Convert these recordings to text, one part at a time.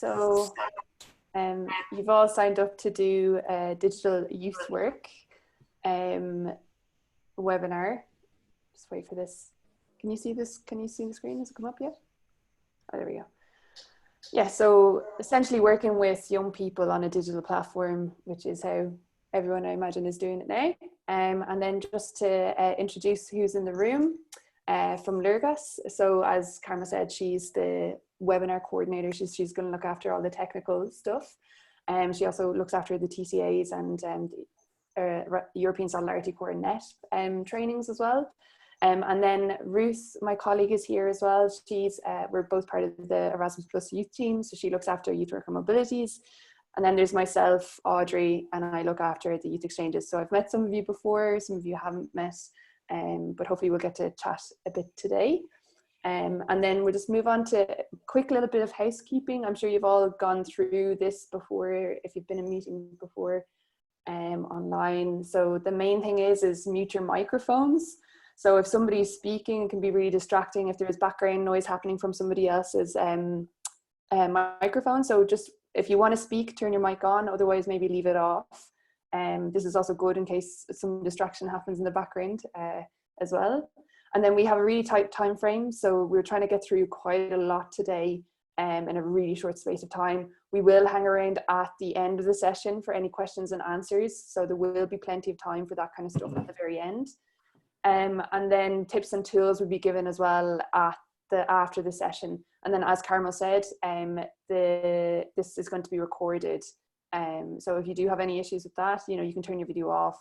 So you've all signed up to do a digital youth work webinar. Just wait for this. Can you see this? Can you see the screen? Has it come up yet? Oh, there we go. Yeah, so essentially working with young people on a digital platform, which is how everyone I imagine is doing it now. And then just to introduce who's in the room from Léargas. So as Karma said, she's the webinar coordinator. She's going to look after all the technical stuff. She also looks after the TCAs and European Solidarity Corps Net trainings as well. And then Ruth, my colleague, is here as well. We're both part of the Erasmus Plus youth team, so she looks after youth worker mobilities. And then there's myself, Audrey, and I look after the youth exchanges. So I've met some of you before, some of you haven't met, but hopefully we'll get to chat a bit today. And then we'll just move on to a quick little bit of housekeeping. I'm sure you've all gone through this before, if you've been in meetings before online. So the main thing is mute your microphones. So if somebody's speaking, it can be really distracting if there's background noise happening from somebody else's microphone. So just, if you want to speak, turn your mic on, otherwise maybe leave it off. This is also good in case some distraction happens in the background as well. And then we have a really tight time frame, so we're trying to get through quite a lot today in a really short space of time. We will hang around at the end of the session for any questions and answers, so there will be plenty of time for that kind of stuff at the very end. And then tips and tools will be given as well after the session. And then, as Carmel said, this is going to be recorded. So if you do have any issues with that, you can turn your video off.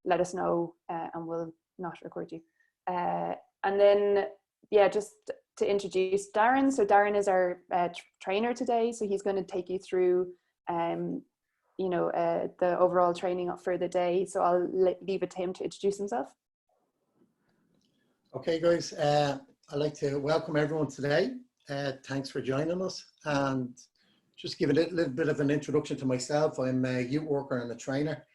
Let us know, and we'll not record you. And then, yeah, just to introduce Darren. So Darren is our trainer today. So he's going to take you through the overall training for the day. So I'll leave it to him to introduce himself. Okay, guys, I'd like to welcome everyone today. Thanks for joining us, and just give a little bit of an introduction to myself. I'm a youth worker and a trainer,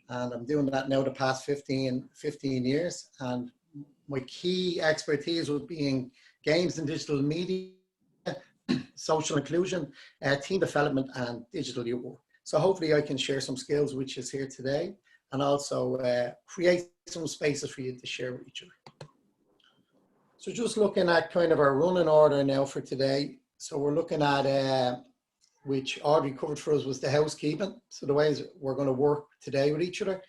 and I'm doing that now the past 15 years. And my key expertise would be in games and digital media, social inclusion, team development, and digital youth work. So hopefully I can share some skills which is here today, and also create some spaces for you to share with each other. So just looking at kind of our running order now for today. So we're looking at, which Audrey covered for us, was the housekeeping. So the ways we're going to work today with each other.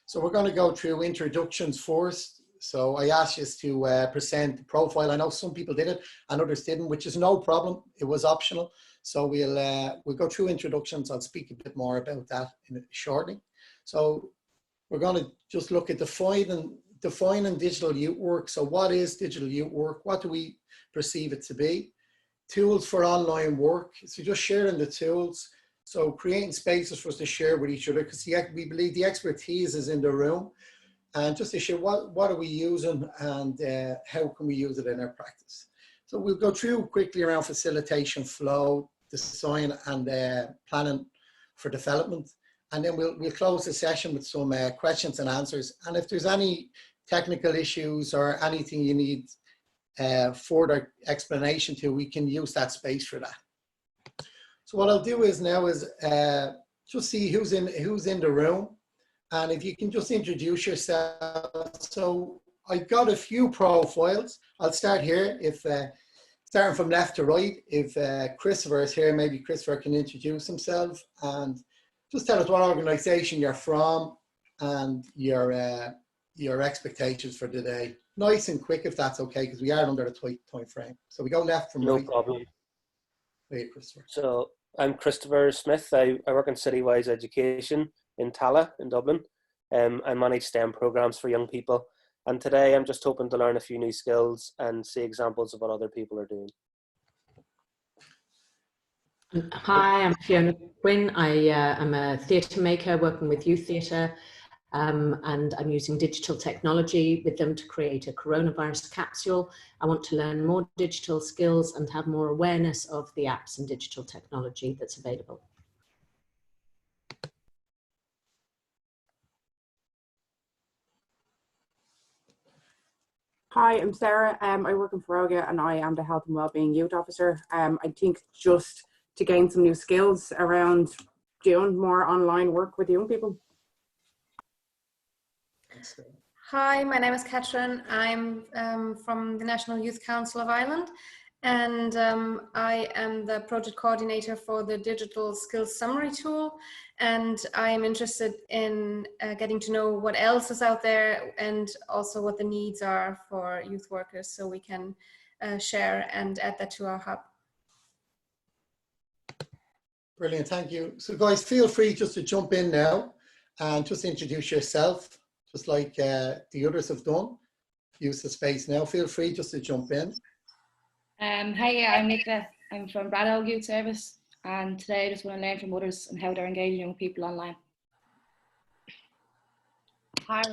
So we're going to go through introductions first. So I asked you to present the profile. I know some people did it and others didn't, which is no problem. It was optional. So we'll go through introductions. I'll speak a bit more about that shortly. So we're going to just look at defining digital youth work. So what is digital youth work? What do we perceive it to be? Tools for online work. So just sharing the tools. So creating spaces for us to share with each other, because we believe the expertise is in the room. And just to share what are we using and how can we use it in our practice. So we'll go through quickly around facilitation, flow, design, and planning for development. And then we'll close the session with some questions and answers. And if there's any technical issues or anything you need further explanation to, we can use that space for that. So what I'll do is now is just see who's in the room. And if you can just introduce yourself. So I got a few profiles. I'll start here. If starting from left to right, if Christopher is here, maybe Christopher can introduce himself and just tell us what organization you're from and your expectations for today. Nice and quick, if that's okay, because we are under a tight time frame. So we go left from right. No problem. Hey, Christopher. So I'm Christopher Smith. I work in Citywise Education in Tala in Dublin. I manage STEM programs for young people. And today I'm just hoping to learn a few new skills and see examples of what other people are doing. Hi, I'm Fiona Quinn. I'm a theatre maker working with youth theatre, and I'm using digital technology with them to create a coronavirus capsule. I want to learn more digital skills and have more awareness of the apps and digital technology that's available. Hi, I'm Sarah. I work in Feroga and I am the Health and Wellbeing Youth Officer. I think just to gain some new skills around doing more online work with young people. Hi, my name is Katrin. I'm from the National Youth Council of Ireland, and I am the project coordinator for the digital skills summary tool. And I'm interested in getting to know what else is out there and also what the needs are for youth workers, so we can share and add that to our hub. Brilliant, thank you. So guys, feel free just to jump in now and just introduce yourself, just like the others have done. Use the space now. Feel free just to jump in. Hi, I'm Nicola. I'm from Breakout Youth Service, and today I just want to learn from others and how they're engaging young people online. Hi,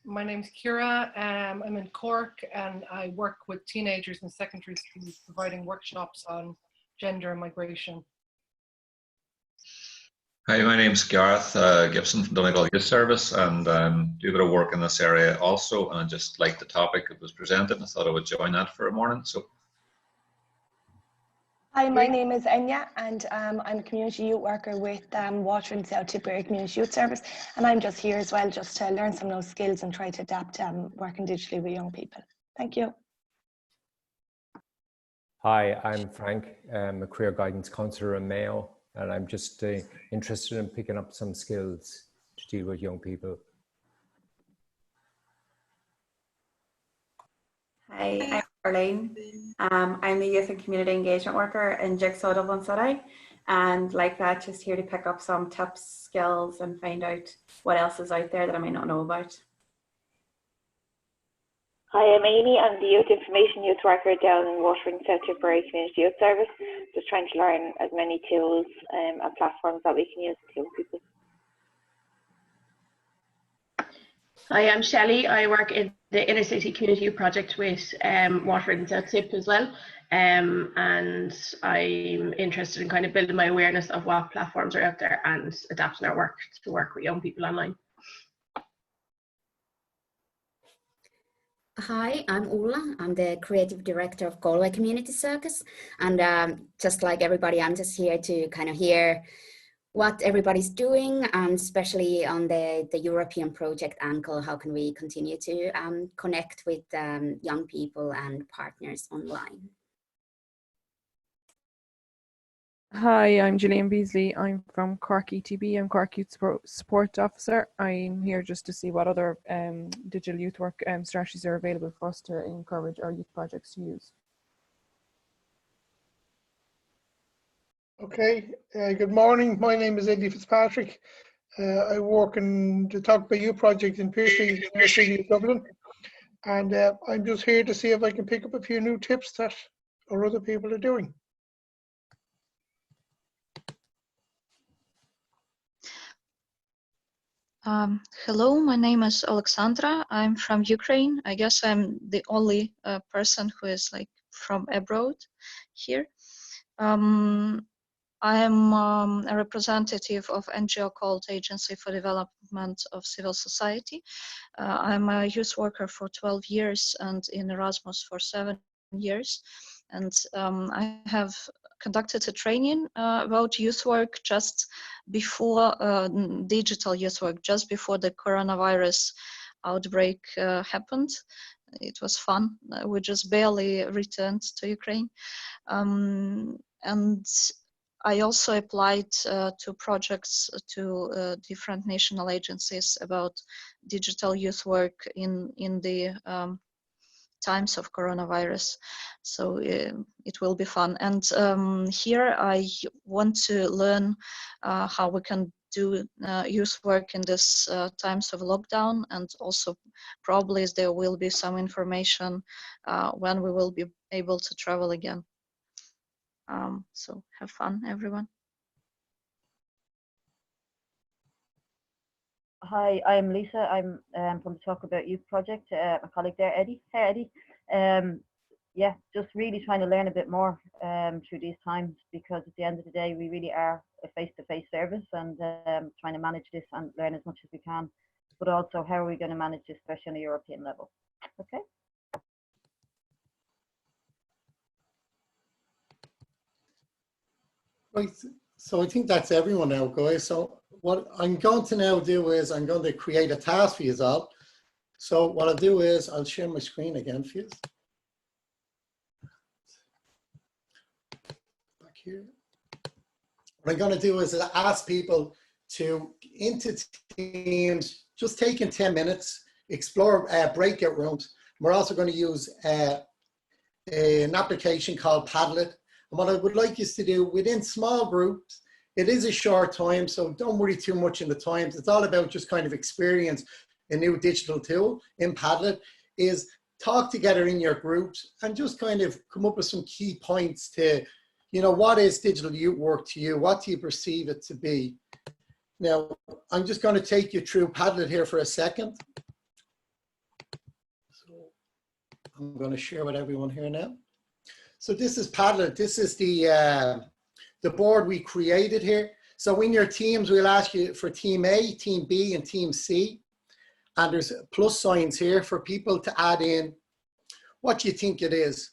my name's Ciara. I'm in Cork and I work with teenagers in secondary schools providing workshops on gender and migration. Hi, my name's Gareth Gibson from Donegal Youth Service, and do a bit of work in this area also, and I just liked the topic that was presented and I thought I would join that for a morning. So. Hi, my name is Enya and I'm a community youth worker with Water and South Tipperary Community Youth Service, and I'm just here as well just to learn some of those skills and try to adapt working digitally with young people. Thank you. Hi, I'm Frank. I'm a career guidance counsellor in Mayo, and I'm just interested in picking up some skills to deal with young people. Hi, I'm Arlene. I'm the Youth and Community Engagement Worker in Jigsaw Dublin City, and like that, just here to pick up some tips, skills, and find out what else is out there that I may not know about. Hi, I'm Amy. I'm the Youth Information Youth Worker down in Water and South Tipperary Community Youth Service, just trying to learn as many tools and platforms that we can use to young people. Hi, I'm Shelley. I work in the Inner City Community Youth Project with Water and South Tip as well, and I'm interested in kind of building my awareness of what platforms are out there and adapting our work to work with young people online. Hi, I'm Ulla. I'm the creative director of Galway Community Circus, and just like everybody, I'm just here to kind of hear what everybody's doing, and especially on the European project angle. How can we continue to connect with young people and partners online? Hi, I'm Gillian Beasley. I'm from Cork ETB. I'm Cork Youth Support Officer. I'm here just to see what other digital youth work strategies are available for us to encourage our youth projects to use. Okay, good morning. My name is Eddie Fitzpatrick. I work in the Talk About You project in Pearsley, in the city of Dublin. And I'm just here to see if I can pick up a few new tips that our other people are doing. Hello, my name is Alexandra. I'm from Ukraine. I guess I'm the only person who is like from abroad here. I am a representative of NGO called Agency for Development of Civil Society. I'm a youth worker for 12 years and in Erasmus for 7 years. And I have conducted a training about youth work just before digital youth work, just before the coronavirus outbreak happened. It was fun. We just barely returned to Ukraine. And I also applied to projects to different national agencies about digital youth work in the times of coronavirus. So it will be fun. And here I want to learn how we can do youth work in this times of lockdown, and also probably there will be some information when we will be able to travel again. So have fun, everyone. Hi, I'm Lisa. I'm from the Talk About You project. My colleague there, Eddie. Hey, Eddie. Yeah, just really trying to learn a bit more through these times, because at the end of the day, we really are a face-to-face service, and trying to manage this and learn as much as we can. But also, how are we going to manage this, especially on a European level? Okay. Right, so I think that's everyone now, guys. So what I'm going to now do is I'm going to create a task for you all. So what I'll do is I'll share my screen again for you. Back here. What I'm going to do is ask people to, into teams, just taking 10 minutes, explore breakout rooms. We're also going to use an application called Padlet. And what I would like you to do within small groups, it is a short time, so don't worry too much in the times. It's all about just kind of experience a new digital tool in Padlet, is talk together in your groups and just kind of come up with some key points to, you know, what is digital youth work to you? What do you perceive it to be? Now, I'm just going to take you through Padlet here for a second. So I'm going to share with everyone here now. So this is Padlet. This is the board we created here. So in your teams, we'll ask you for team A, team B, and team C. And there's plus signs here for people to add in what you think it is.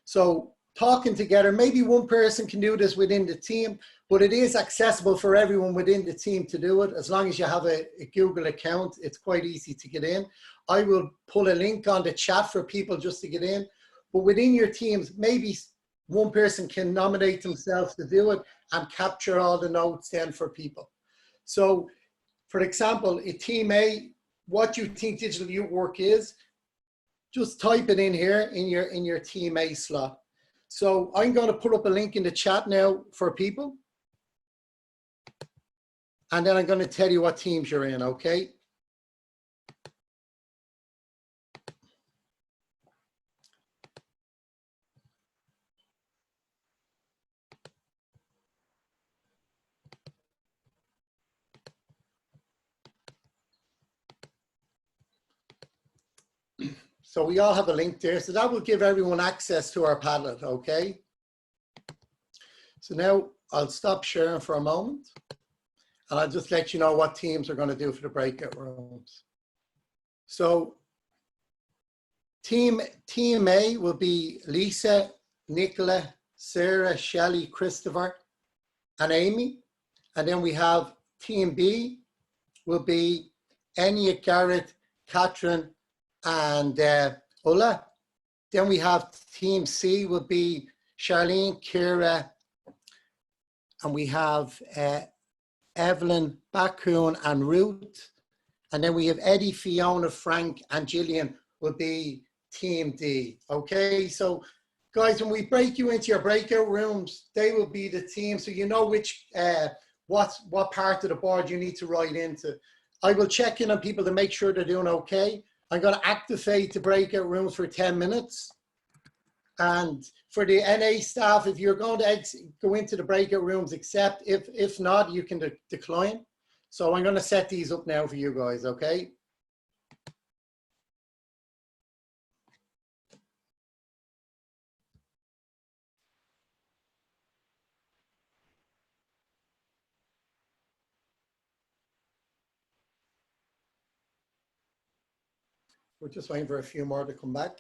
So talking together, maybe one person can do this within the team, but it is accessible for everyone within the team to do it. As long as you have a Google account, it's quite easy to get in. I will pull a link on the chat for people just to get in. But within your teams, maybe one person can nominate themselves to do it and capture all the notes then for people. So for example, in team A, what you think digital youth work is, just type it in here in your team A slot. So I'm going to put up a link in the chat now for people. And then I'm going to tell you what teams you're in, okay? So we all have a link there. So that will give everyone access to our Padlet, okay? So now I'll stop sharing for a moment. And I'll just let you know what teams are going to do for the breakout rooms. So team A will be Lisa, Nicola, Sarah, Shelley, Christopher, and Amy. And then we have team B will be Enya, Garrett, Catherine, and Ulla. Then we have team C will be Charlene, Kira, and we have Evelyn, Bakun, and Ruth. And then we have Eddie, Fiona, Frank, and Gillian will be team D. Okay, so guys, when we break you into your breakout rooms, they will be the team. So you know which, what part of the board you need to write into. I will check in on people to make sure they're doing okay. I'm going to activate the breakout rooms for 10 minutes. And for the NA staff, if you're going to go into the breakout rooms, accept. If not, you can decline. So I'm going to set these up now for you guys, okay? We're just waiting for a few more to come back.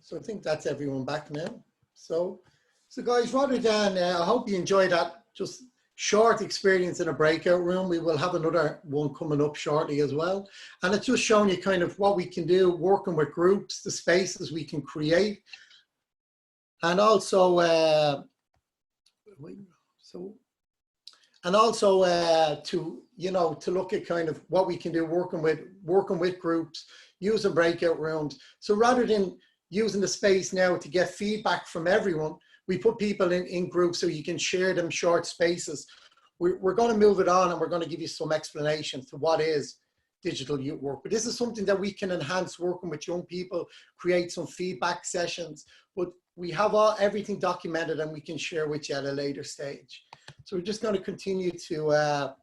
So I think that's everyone back now. So guys, rather than, I hope you enjoyed that just short experience in a breakout room. We will have another one coming up shortly as well. And it's just showing you kind of what we can do, working with groups, the spaces we can create. And also, to, you know, to look at kind of what we can do working with groups, using breakout rooms. So rather than using the space now to get feedback from everyone, we put people in groups so you can share them short spaces. We're going to move it on and we're going to give you some explanation to what is digital youth work. But this is something that we can enhance working with young people, create some feedback sessions, but we have everything documented and we can share with you at a later stage. So we're just going to continue to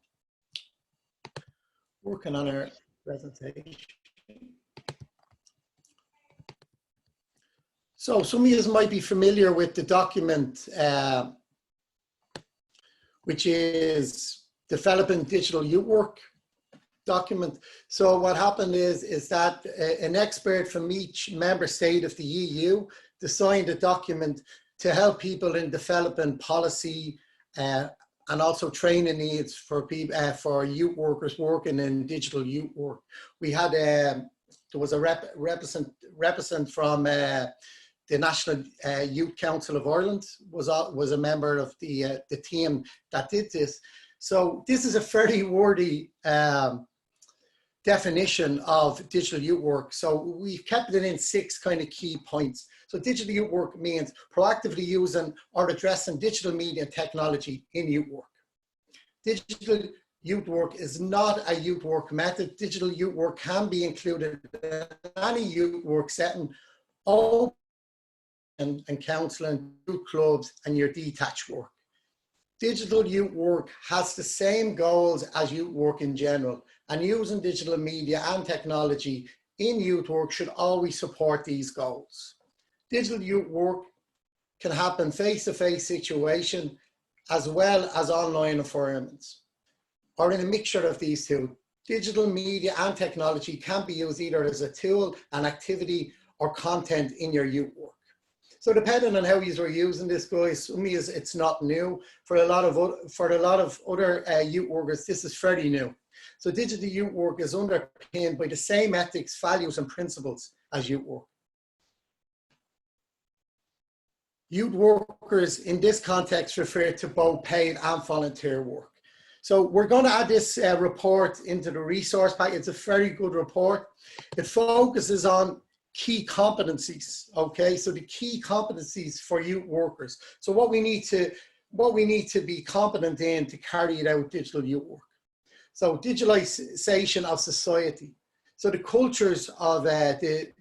working on our presentation. So some of you might be familiar with the document, which is Developing Digital Youth Work document. So what happened is that an expert from each member state of the EU designed a document to help people in developing policy and also training needs for people, for youth workers working in digital youth work. We had there was a representative from the National Youth Council of Ireland was a member of the team that did this. So this is a fairly wordy definition of digital youth work. So we've kept it in 6 kind of key points. So digital youth work means proactively using or addressing digital media and technology in youth work. Digital youth work is not a youth work method. Digital youth work can be included in any youth work setting, open and counselling, youth clubs and your detached work. Digital youth work has the same goals as youth work in general, and using digital media and technology in youth work should always support these goals. Digital youth work can happen face-to-face situation as well as online environments, or in a mixture of these two. Digital media and technology can be used either as a tool, an activity, or content in your youth work. So depending on how you are using this, guys, for me it's not new. For a lot of other youth workers, this is fairly new. So digital youth work is underpinned by the same ethics, values, and principles as youth work. Youth workers in this context refer to both paid and volunteer work. So we're going to add this report into the resource pack. It's a very good report. It focuses on key competencies, okay? So the key competencies for youth workers. So what we need to be competent in to carry it out digital youth work. So digitalization of society. So the cultures of the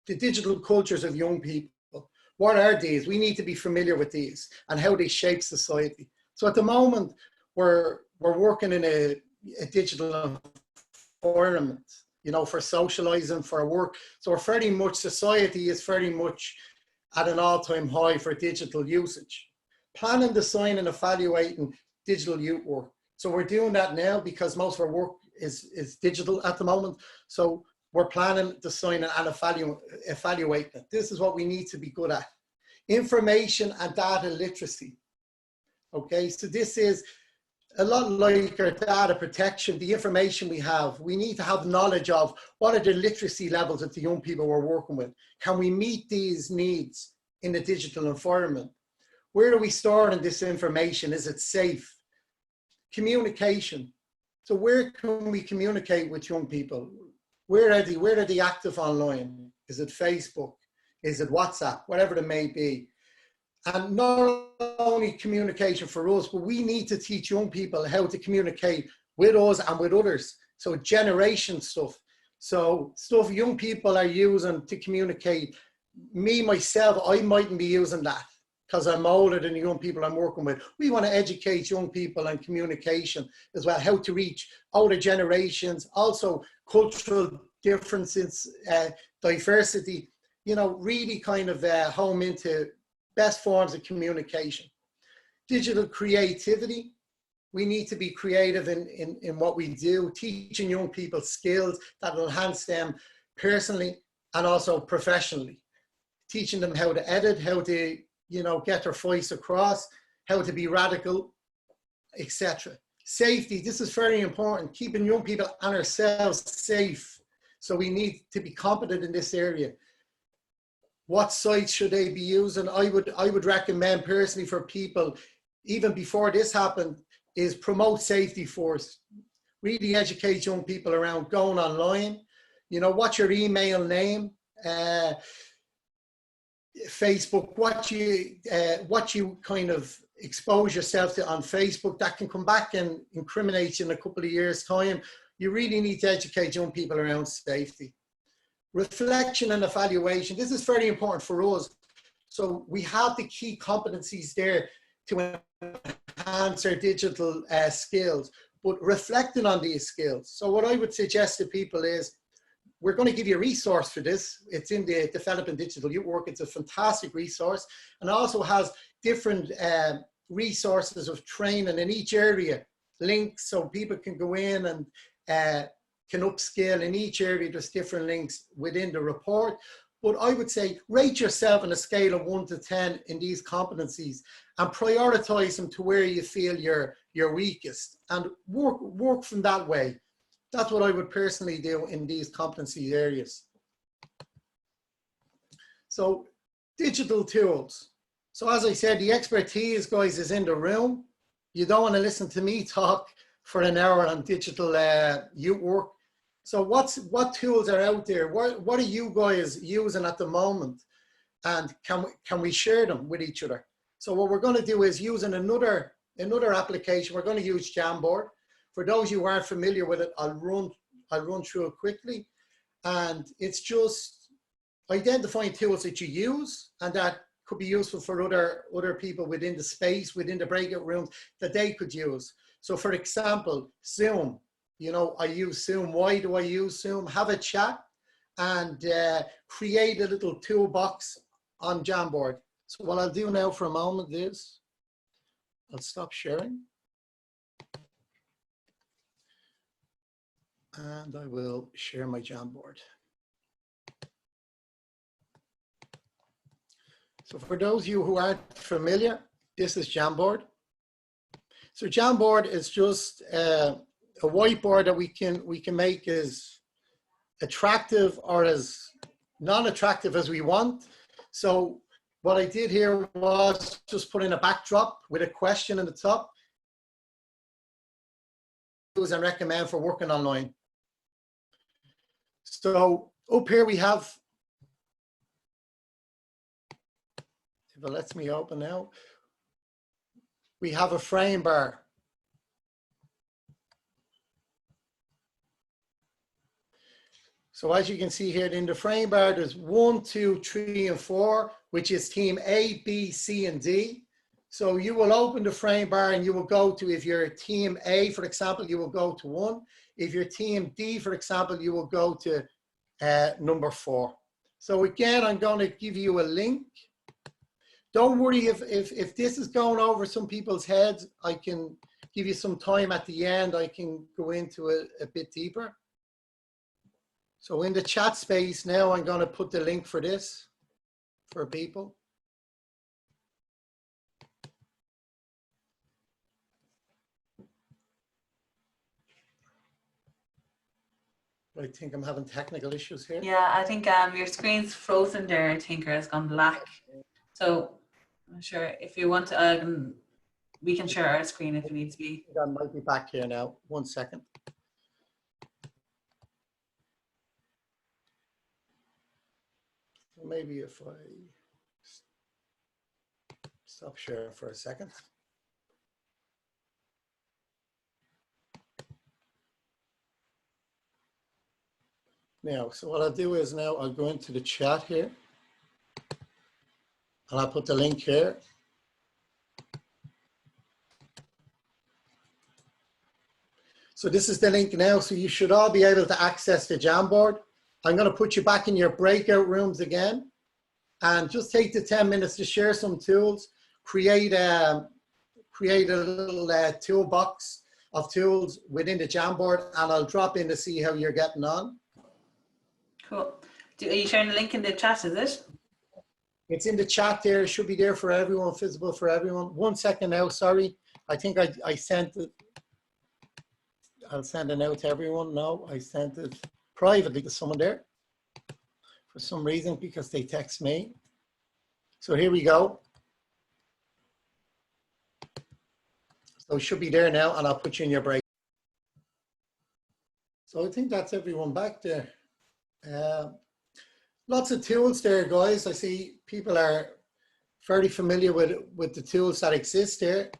digital cultures of young people. What are these? We need to be familiar with these and how they shape society. So at the moment, we're working in a digital environment, you know, for socializing, for work. So we're very much, society is very much at an all-time high for digital usage. Planning, designing, and evaluating digital youth work. So we're doing that now because most of our work is digital at the moment. So we're planning, designing, and evaluating it. This is what we need to be good at. Information and data literacy. Okay, so this is a lot like our data protection, the information we have. We need to have knowledge of what are the literacy levels of the young people we're working with. Can we meet these needs in the digital environment? Where are we storing this information? Is it safe? Communication. So where can we communicate with young people? Where are they active online? Is it Facebook? Is it WhatsApp? Whatever it may be. And not only communication for us, but we need to teach young people how to communicate with us and with others. So generation stuff. So stuff young people are using to communicate. Me, myself, I mightn't be using that because I'm older than the young people I'm working with. We want to educate young people on communication as well, how to reach older generations, also cultural differences, diversity, you know, really kind of home into best forms of communication. Digital creativity. We need to be creative in what we do, teaching young people skills that will enhance them personally and also professionally. Teaching them how to edit, how to, you know, get their voice across, how to be radical, etc. Safety, this is very important, keeping young people and ourselves safe. So we need to be competent in this area. What sites should they be using? I would recommend personally for people, even before this happened, is promote safety first. Really educate young people around going online. You know, what's your email name? Facebook, what you kind of expose yourself to on Facebook that can come back and incriminate you in a couple of years' time. You really need to educate young people around safety. Reflection and evaluation. This is very important for us. So we have the key competencies there to enhance our digital skills, but reflecting on these skills. So what I would suggest to people is we're going to give you a resource for this. It's in the Developing Digital Youth Work. It's a fantastic resource, and also has different resources of training in each area, links so people can go in and can upscale in each area. There's different links within the report. But I would say rate yourself on a scale of 1 to 10 in these competencies and prioritize them to where you feel you're weakest, and work from that way. That's what I would personally do in these competency areas. So digital tools. So as I said, the expertise, guys, is in the room. You don't want to listen to me talk for an hour on digital youth work. So what tools are out there? What are you guys using at the moment? And can we share them with each other? So what we're going to do is using another application. We're going to use Jamboard. For those who aren't familiar with it, I'll run through it quickly. And it's just identifying tools that you use and that could be useful for other people within the space, within the breakout rooms, that they could use. So for example, Zoom. You know, I use Zoom. Why do I use Zoom? Have a chat and create a little toolbox on Jamboard. So what I'll do now for a moment is I'll stop sharing. And I will share my Jamboard. So for those of you who aren't familiar, this is Jamboard. So Jamboard is just a whiteboard that we can make as attractive or as non-attractive as we want. So what I did here was just put in a backdrop with a question in the top. And recommend for working online. So up here we have, if it lets me open now, we have a frame bar. So as you can see here in the frame bar, there's 1, 2, 3, and 4, which is team A, B, C, and D. So you will open the frame bar and you will go to, if you're team A, for example, you will go to 1. If you're team D, for example, you will go to number 4. So again, I'm going to give you a link. Don't worry if this is going over some people's heads. I can give you some time at the end. I can go into it a bit deeper. So in the chat space now, I'm going to put the link for this for people. I think I'm having technical issues here. Yeah, I think your screen's frozen there, I think, or it's gone black. So I'm not sure if you want to, we can share our screen if it needs to be. I might be back here now. 1 second. So maybe if I stop sharing for a second. Now, so what I'll do is now I'll go into the chat here and I'll put the link here. So this is the link now. So you should all be able to access the Jamboard. I'm going to put you back in your breakout rooms again and just take the 10 minutes to share some tools, create a little toolbox of tools within the Jamboard, and I'll drop in to see how you're getting on. Cool. Are you sharing the link in the chat, is it? It's in the chat there. It should be there for everyone, visible for everyone. 1 second now, sorry. I think I sent it. I'll send it out to everyone. No, I sent it privately to someone there for some reason because they text me. So here we go. So it should be there now, and I'll put you in your break. So I think that's everyone back there. Lots of tools there, guys. I see people are very familiar with the tools that exist there.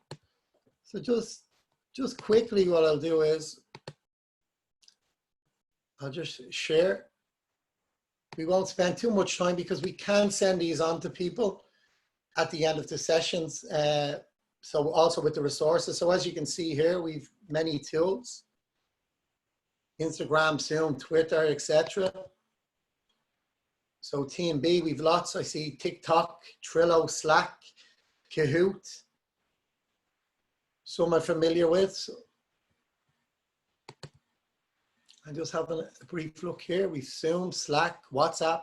So just quickly, what I'll do is I'll just share. We won't spend too much time because we can send these on to people at the end of the sessions. So also with the resources. So as you can see here, we've many tools. Instagram, Zoom, Twitter, etc. So Team B, we've lots. I see TikTok, Trello, Slack, Kahoot. Some I'm familiar with. So I'm just having a brief look here. We've Zoom, Slack, WhatsApp,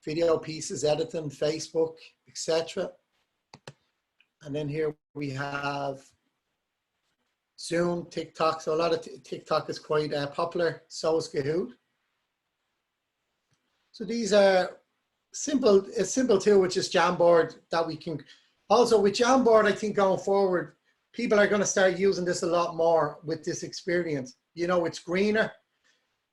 video pieces, editing, Facebook, etc. And then here we have Zoom, TikTok. So a lot of TikTok is quite popular. So is Kahoot. So these are a simple tool, which is Jamboard, that we can. Also with Jamboard, I think going forward, people are going to start using this a lot more with this experience. You know, it's greener.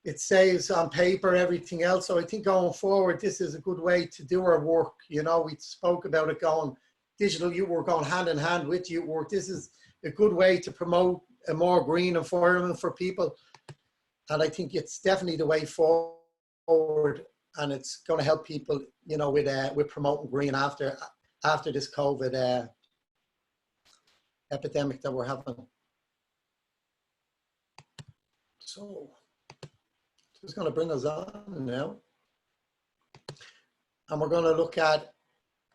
It saves on paper, everything else. So I think going forward, this is a good way to do our work. You know, we spoke about it going digital youth work going hand in hand with youth work. This is a good way to promote a more green environment for people. And I think it's definitely the way forward. And it's going to help people, you know, with promoting green after this COVID epidemic that we're having. So just going to bring us on now. And we're going to look at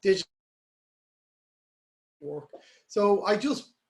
digital work. So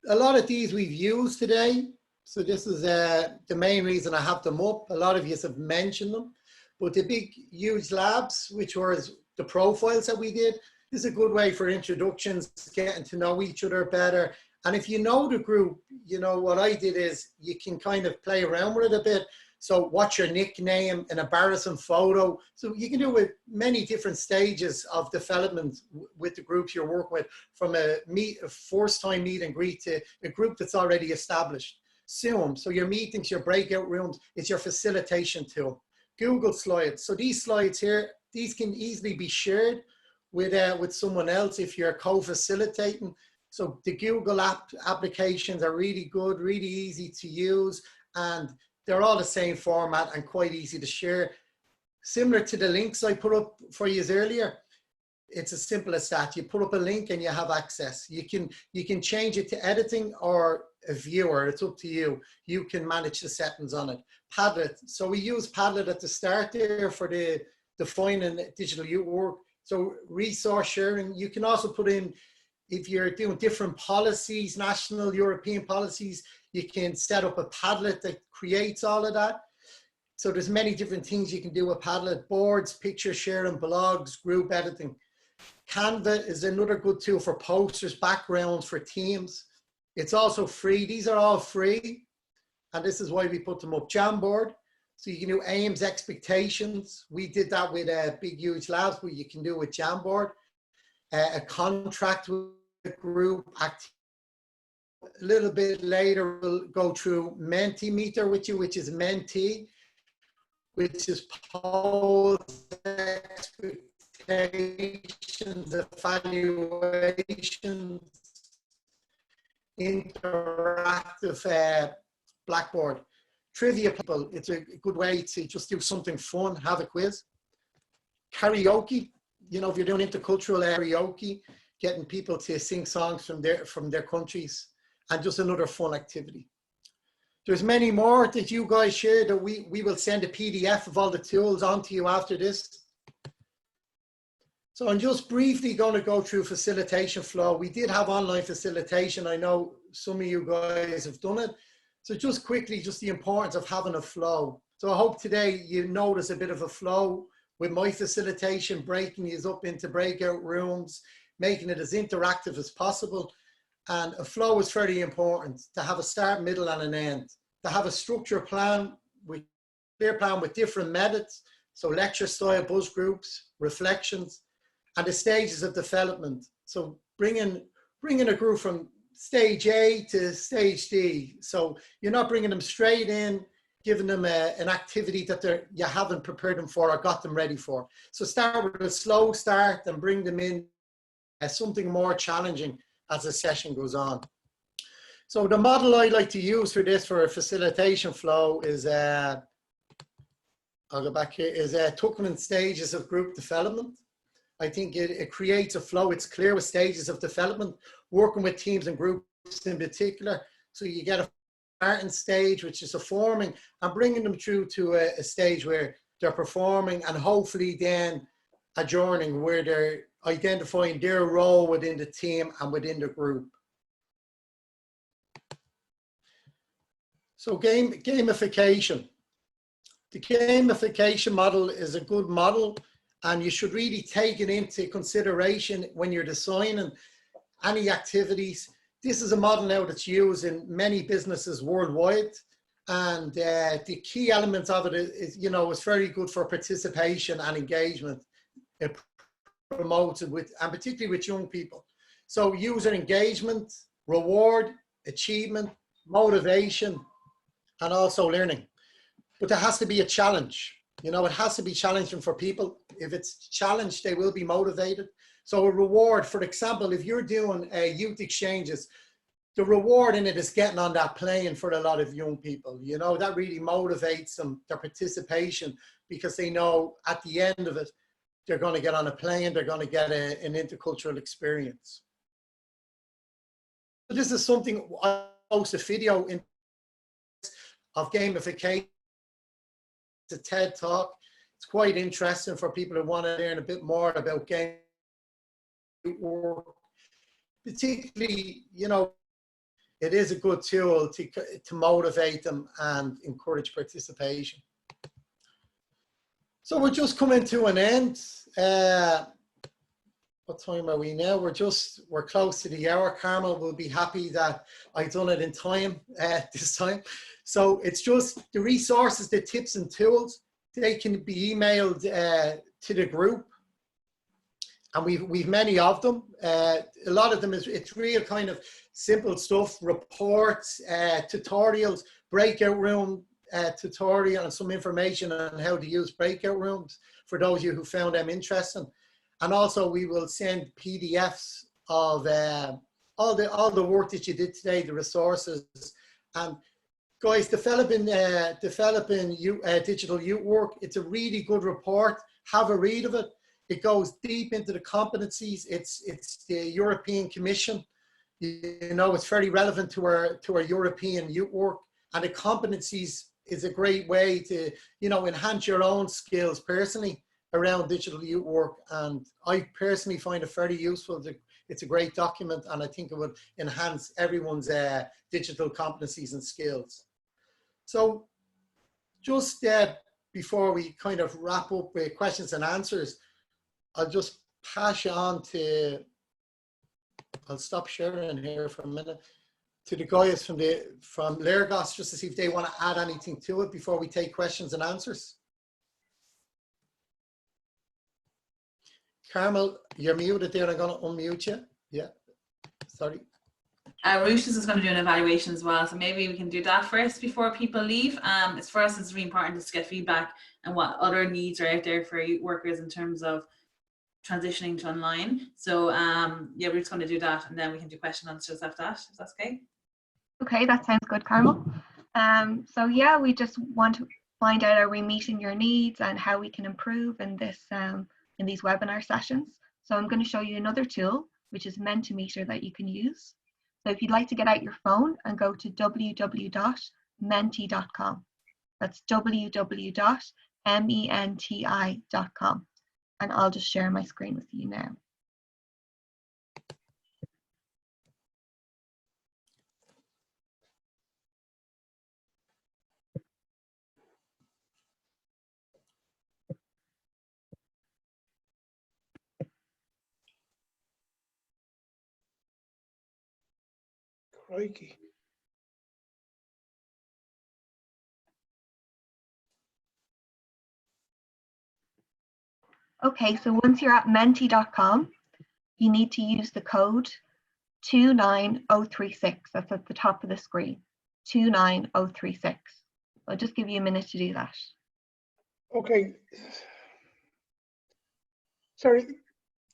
a lot of these we've used today. So this is the main reason I have them up. A lot of you have mentioned them. But the big, huge labs, which were the profiles that we did, this is a good way for introductions, getting to know each other better. And if you know the group, you know, what I did is you can kind of play around with it a bit. So what's your nickname, an embarrassing photo. So you can do with many different stages of development with the groups you're working with, from a first time meet and greet to a group that's already established. Zoom, so your meetings, your breakout rooms, it's your facilitation tool. Google Slides. So these slides here, these can easily be shared with someone else if you're co-facilitating. So the Google applications are really good, really easy to use, and they're all the same format and quite easy to share. Similar to the links I put up for you earlier, it's as simple as that. You put up a link and you have access. You can change it to editing or a viewer. It's up to you. You can manage the settings on it. Padlet. So we use Padlet at the start there for the defining digital youth work. So resource sharing. You can also put in, if you're doing different policies, national European policies, you can set up a Padlet that creates all of that. So there's many different things you can do with Padlet: boards, picture sharing, blogs, group editing. Canva is another good tool for posters, backgrounds for teams. It's also free. These are all free. And this is why we put them up. Jamboard. So you can do aims, expectations. We did that with Big Huge Labs, but you can do it with Jamboard. A contract with a group. A little bit later, we'll go through Mentimeter with you, which is Menti, which is polls, expectations, evaluations, interactive Blackboard. Trivia people, it's a good way to just do something fun, have a quiz. Karaoke, you know, if you're doing intercultural karaoke, getting people to sing songs from their countries, and just another fun activity. There's many more that you guys share that we will send a PDF of all the tools onto you after this. So I'm just briefly going to go through facilitation flow. We did have online facilitation. I know some of you guys have done it. So just quickly, just the importance of having a flow. So I hope today you notice a bit of a flow with my facilitation, breaking you up into breakout rooms, making it as interactive as possible. And a flow is very important, to have a start, middle, and an end. To have a structure plan, clear plan with different methods. So lecture style, buzz groups, reflections, and the stages of development. So bringing a group from stage A to stage D. So you're not bringing them straight in, giving them an activity that you haven't prepared them for or got them ready for. So start with a slow start and bring them in as something more challenging as the session goes on. So the model I like to use for this, for a facilitation flow, is, I'll go back here, is Tuckman stages of group development. I think it creates a flow. It's clear with stages of development, working with teams and groups in particular. So you get a starting stage, which is a forming, and bringing them through to a stage where they're performing, and hopefully then adjourning, where they're identifying their role within the team and within the group. So gamification. The gamification model is a good model, and you should really take it into consideration when you're designing any activities. This is a model now that's used in many businesses worldwide, and the key elements of it is, you know, it's very good for participation and engagement. It promotes it with, and particularly with young people. So user engagement, reward, achievement, motivation, and also learning. But there has to be a challenge. You know, it has to be challenging for people. If it's challenged, they will be motivated. So a reward, for example, if you're doing youth exchanges, the reward in it is getting on that plane for a lot of young people. You know, that really motivates them, their participation, because they know at the end of it, they're going to get on a plane, they're going to get an intercultural experience. So this is something, I post a video in of gamification. It's a TED talk. It's quite interesting for people who want to learn a bit more about game work. Particularly, you know, it is a good tool to motivate them and encourage participation. So we're just coming to an end. What time are we now? We're close to the hour. Carmel will be happy that I've done it in time this time. So it's just the resources, the tips and tools, they can be emailed to the group. And we've many of them. A lot of them it's real kind of simple stuff, reports, tutorials, breakout room tutorial, and some information on how to use breakout rooms for those of you who found them interesting. And also we will send PDFs of all the work that you did today, the resources. And guys, developing digital youth work, it's a really good report. Have a read of it. It goes deep into the competencies. It's the European Commission. You know, it's very relevant to our European youth work. And the competencies is a great way to, you know, enhance your own skills personally around digital youth work. And I personally find it very useful. It's a great document, and I think it would enhance everyone's digital competencies and skills. So just before we kind of wrap up with questions and answers, I'll just pass you on to, I'll stop sharing here for a minute, to the guys from Léargas, just to see if they want to add anything to it before we take questions and answers. Carmel, you're muted there. I'm going to unmute you. Yeah, sorry. Ruth is going to do an evaluation as well, so maybe we can do that first before people leave. It's for us, it's really important to get feedback and what other needs are out there for youth workers in terms of transitioning to online. So yeah, we're just going to do that, and then we can do question and answers after that, if that's okay. Okay, that sounds good, Carmel. So yeah, we just want to find out, are we meeting your needs and how we can improve in this in these webinar sessions. So I'm going to show you another tool, which is Mentimeter, that you can use. So if you'd like to get out your phone and go to www.menti.com. That's www.menti.com. And I'll just share my screen with you now. Crikey. Okay, so once you're at menti.com, you need to use the code 29036. That's at the top of the screen, 29036. I'll just give you a minute to do that. Okay. Sorry,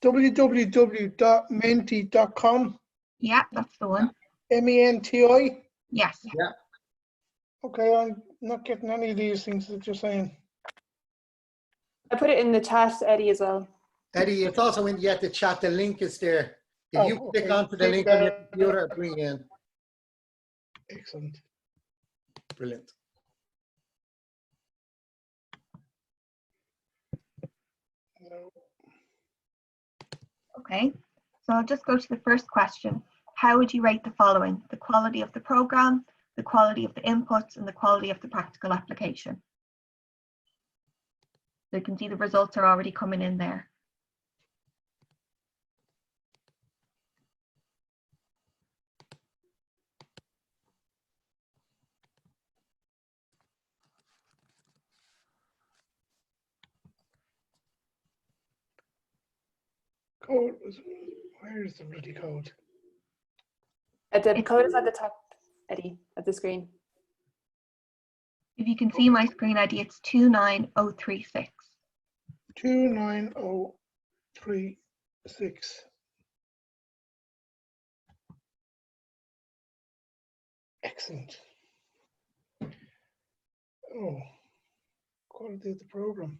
www.menti.com. Yeah, that's the one. MENTI? Yes. Yeah. Okay, I'm not getting any of these things that you're saying. I put it in the chat, Eddie, as well. Eddie, it's also in the chat. The link is there. If you click onto the link Click on your there. computer, bring in. Excellent. Brilliant. Okay, so I'll just go to the first question. How would you rate the following? The quality of the program, the quality of the inputs, and the quality of the practical application. So you can see the results are already coming in there. Code, where is the bloody code? The code is at the top, Eddie, of the screen. If you can see my screen ID, it's 29036. 29036. Excellent. Oh, quality of the program.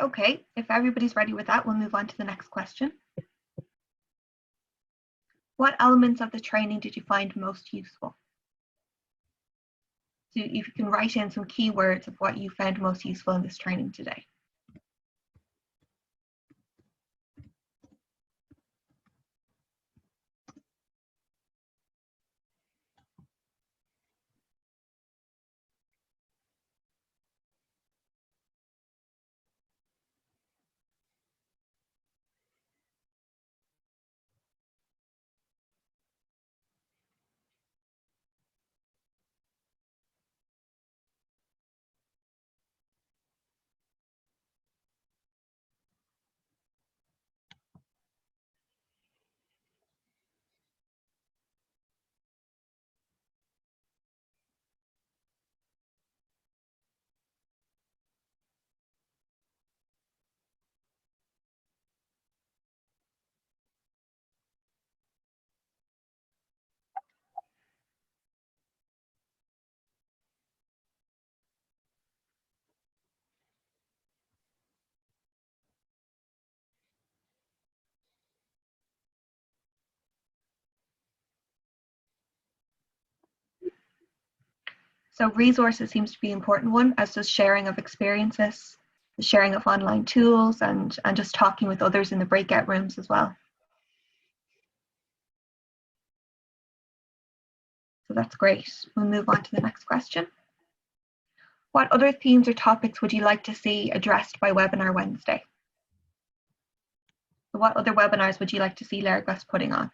Okay, if everybody's ready with that, we'll move on to the next question. What elements of the training did you find most useful? So if you can write in some keywords of what you found most useful in this training today. So resources seems to be an important one, as does sharing of experiences, the sharing of online tools, and just talking with others in the breakout rooms as well. So that's great. We'll move on to the next question. What other themes or topics would you like to see addressed by Webinar Wednesday? So what other webinars would you like to see Léargas putting on?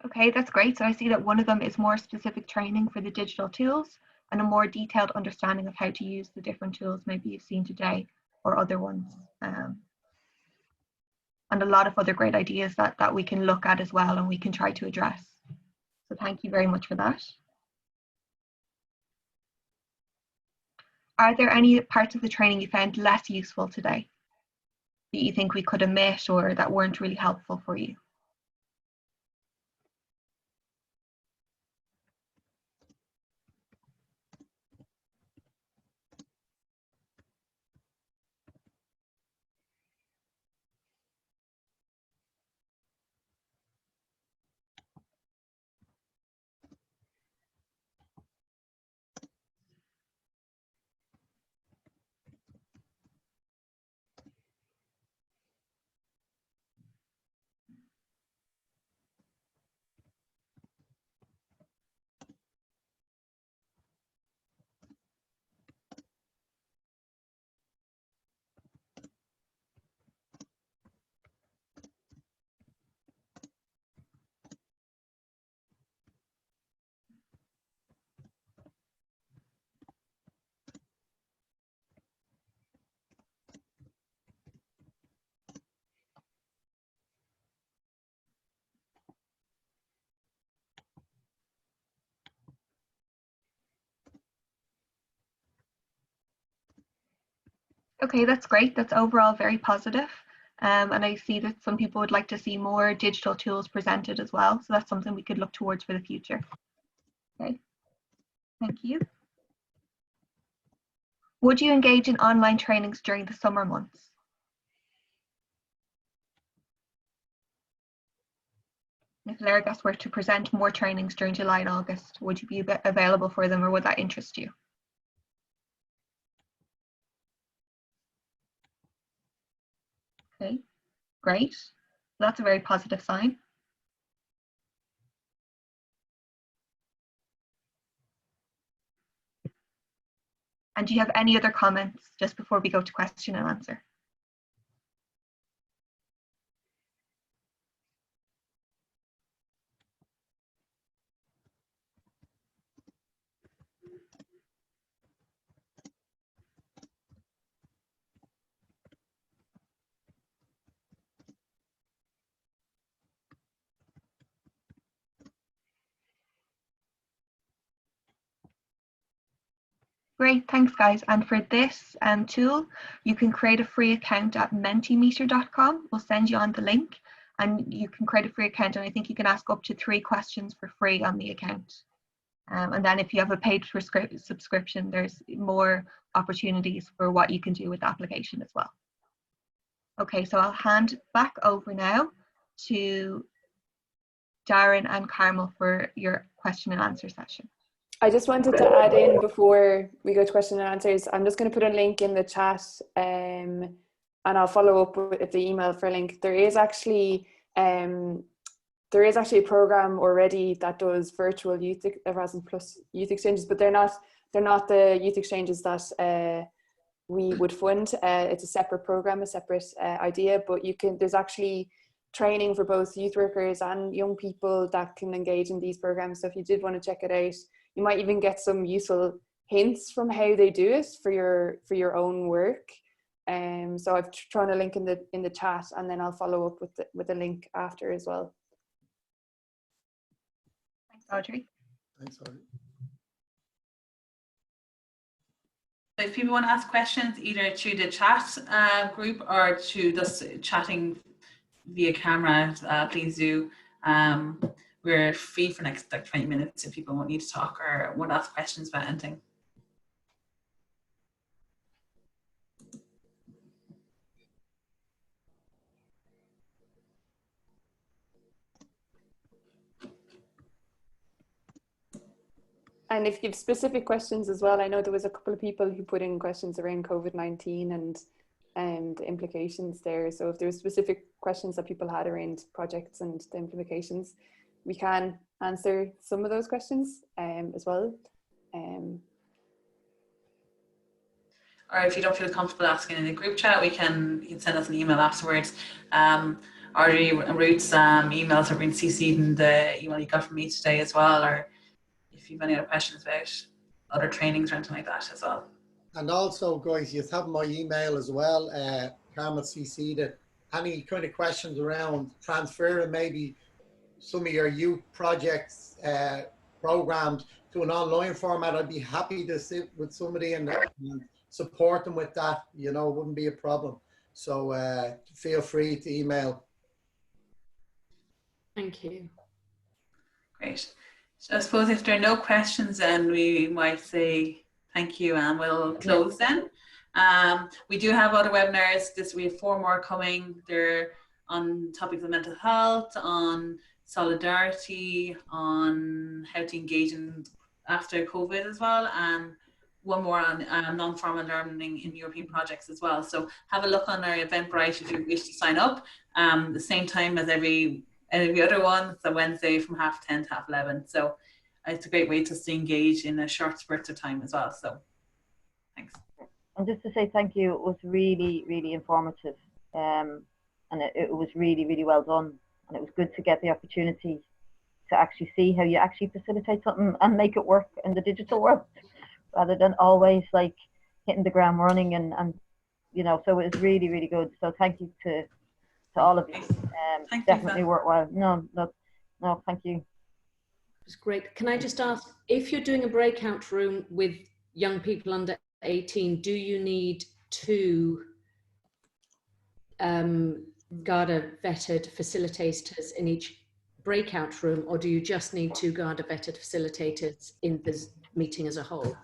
Okay, that's great. So I see that one of them is more specific training for the digital tools and a more detailed understanding of how to use the different tools maybe you've seen today or other ones. And a lot of other great ideas that we can look at as well and we can try to address. So thank you very much for that. Are there any parts of the training you found less useful today that you think we could omit or that weren't really helpful for you? Okay, that's great. That's overall very positive. And I see that some people would like to see more digital tools presented as well. So that's something we could look towards for the future. Okay, thank you. Would you engage in online trainings during the summer months? If Léargas were to present more trainings during July and August, would you be available for them or would that interest you? Okay, great. That's a very positive sign. And do you have any other comments just before we go to question and answer? Great, thanks guys. And for this tool, you can create a free account at mentimeter.com. We'll send you on the link and you can create a free account, and I think you can ask up to 3 questions for free on the account. And then if you have a paid subscription, there's more opportunities for what you can do with the application as well. Okay, so I'll hand back over now to Darren and Carmel for your question and answer session. I just wanted to add in before we go to question and answers, I'm just going to put a link in the chat and I'll follow up with the email for a link. There is actually a program already that does virtual youth Erasmus Plus youth exchanges, but they're not the youth exchanges that we would fund. It's a separate program, a separate idea, but there's actually training for both youth workers and young people that can engage in these programs. So if you did want to check it out, you might even get some useful hints from how they do it for your own work. So I've thrown a link in the chat, and then I'll follow up with the link after as well. Thanks, Audrey. Thanks, Audrey. So if people want to ask questions either through the chat group or through just chatting via camera, please do. We're free for next 20 minutes if people want you to talk or want to ask questions about anything. And if you have specific questions as well, I know there was a couple of people who put in questions around COVID-19 and the implications there. So if there were specific questions that people had around projects and the implications, we can answer some of those questions as well. Or if you don't feel comfortable asking in the group chat, you can send us an email afterwards. Audrey and Ruth's emails have been CC'd in the email you got from me today as well, or if you have any other questions about other trainings or anything like that as well. And also, guys, you have my email as well. Carmel CC'd it. Any kind of questions around transferring maybe some of your youth projects, programs to an online format, I'd be happy to sit with somebody and support them with that. You know, it wouldn't be a problem. So feel free to email. Thank you. Great. So I suppose if there are no questions, then we might say thank you and we'll close then. We do have other webinars. We have 4 more coming. They're on topics of mental health, on solidarity, on how to engage in after COVID as well, and one more on non-formal learning in European projects as well. So have a look on our Eventbrite if you wish to sign up. The same time as every other one. It's a Wednesday from 10:30 to 11. So it's a great way to engage in a short spurt of time as well. So thanks. And just to say thank you, it was really, really informative. And it was really, really well done. And it was good to get the opportunity to actually see how you actually facilitate something and make it work in the digital world, rather than always like hitting the ground running and you know, so it was really, really good. So thank you to all of you. Definitely worthwhile. No, thank you. It's great. Can I just ask, if you're doing a breakout room with young people under 18, do you need 2 GARDA vetted facilitators in each breakout room, or do you just need 2 GARDA vetted facilitators in the meeting as a whole?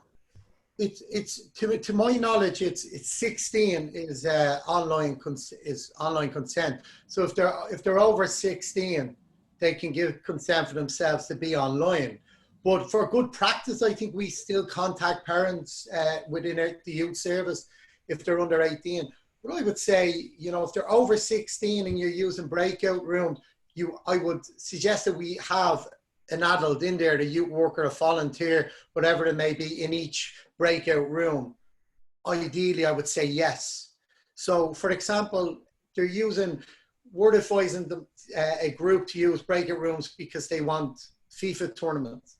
It's to my knowledge, it's 16 is online consent. So if they're over 16, they can give consent for themselves to be online. But for good practice, I think we still contact parents within the youth service if they're under 18. But I would say, you know, if they're over 16 and you're using breakout rooms, I would suggest that we have an adult in there, the youth worker, a volunteer, whatever it may be, in each breakout room. Ideally, I would say yes. So, for example, we're advising them, a group to use breakout rooms because they want FIFA tournaments.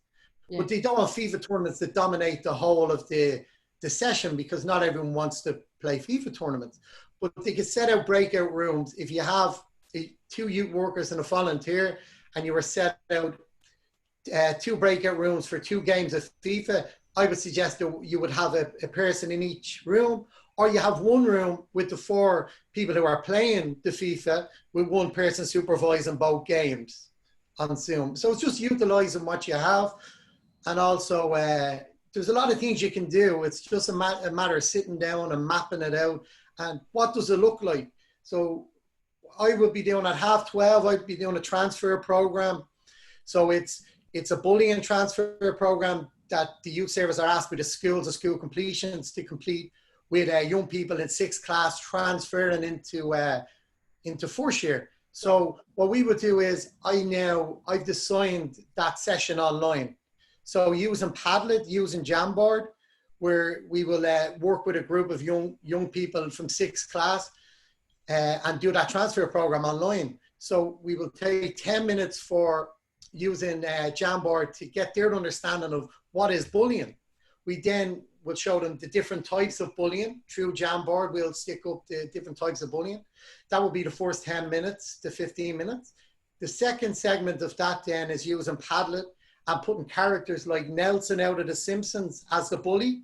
Yeah. But they don't want FIFA tournaments that dominate the whole of the session, because not everyone wants to play FIFA tournaments. But they could set out breakout rooms. If you have 2 youth workers and a volunteer, and you were set out 2 breakout rooms for 2 games of FIFA, I would suggest that you would have a person in each room, or you have 1 room with the 4 people who are playing the FIFA, with 1 person supervising both games on Zoom. So it's just utilizing what you have. And also, there's a lot of things you can do. It's just a matter of sitting down and mapping it out. And what does it look like? So I would be doing at 12:30, I'd be doing a transfer program. So it's a bullying transfer program that the youth service are asked with the schools of school completions to complete with young people in 6th class transferring into 4th year. So what we would do is I've designed that session online. So using Padlet, using Jamboard, where we will work with a group of young people from 6th class and do that transfer program online. So we will take 10 minutes for using Jamboard to get their understanding of what is bullying. We then will show them the different types of bullying through Jamboard. We'll stick up the different types of bullying. That will be the first 10 minutes to 15 minutes. The second segment of that then is using Padlet and putting characters like Nelson out of The Simpsons as the bully,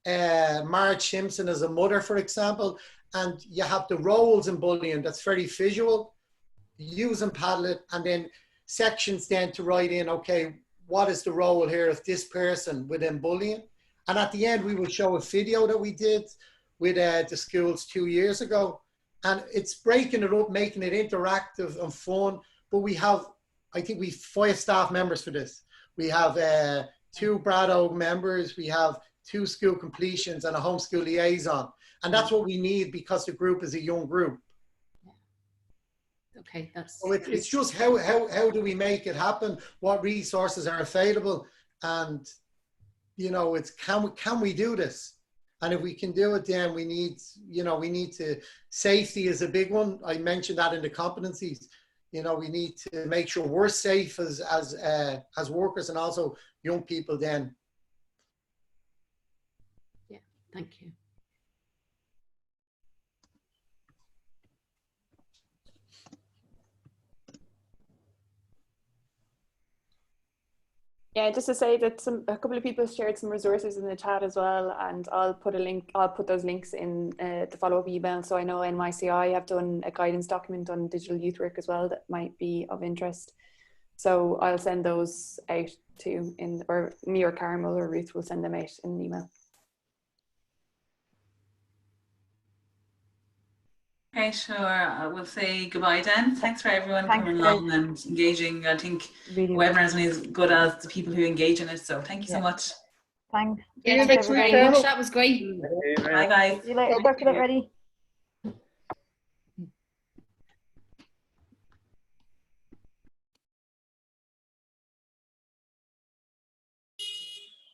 Marge Simpson as a mother, for example, and you have the roles in bullying that's very visual, using Padlet, and then sections then to write in, okay, what is the role here of this person within bullying? And at the end, we will show a video that we did with the schools 2 years ago. And it's breaking it up, making it interactive and fun. But I think we have 5 staff members for this. We have 2 Braddock members, we have 2 school completions and a homeschool liaison. And that's what we need because the group is a young group. Okay, so it's just how do we make it happen? What resources are available? And, you know, it's can we do this? And if we can do it, then we need, you know, we need to, safety is a big one. I mentioned that in the competencies. You know, we need to make sure we're safe as workers, and also young people then. Yeah, thank you. Yeah, just to say that a couple of people shared some resources in the chat as well, and I'll put those links in the follow-up email. So I know NYCI have done a guidance document on digital youth work as well that might be of interest. So I'll send those out too, or me or Carmel or Ruth will send them out in an email. Okay, sure. We'll say goodbye then. Thanks for everyone coming along and engaging. I think really webinar is only as good as the people who engage in it. So thank you so much. Thanks. Yeah, thanks very much. That was great. Bye bye. See you later. Work it out ready.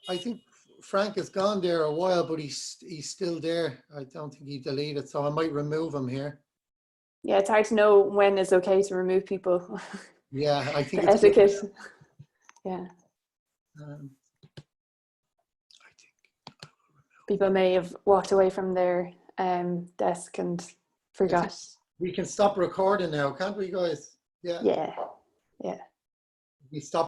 I think Frank has gone there a while, but he's still there. I don't think he deleted, so I might remove him here. Yeah, it's hard to know when it's okay to remove people. Yeah, I think the it's etiquette. Yeah. People may have walked away from their desk and forgot. We can stop recording now, can't we, guys? Yeah. Yeah. Yeah. We stop.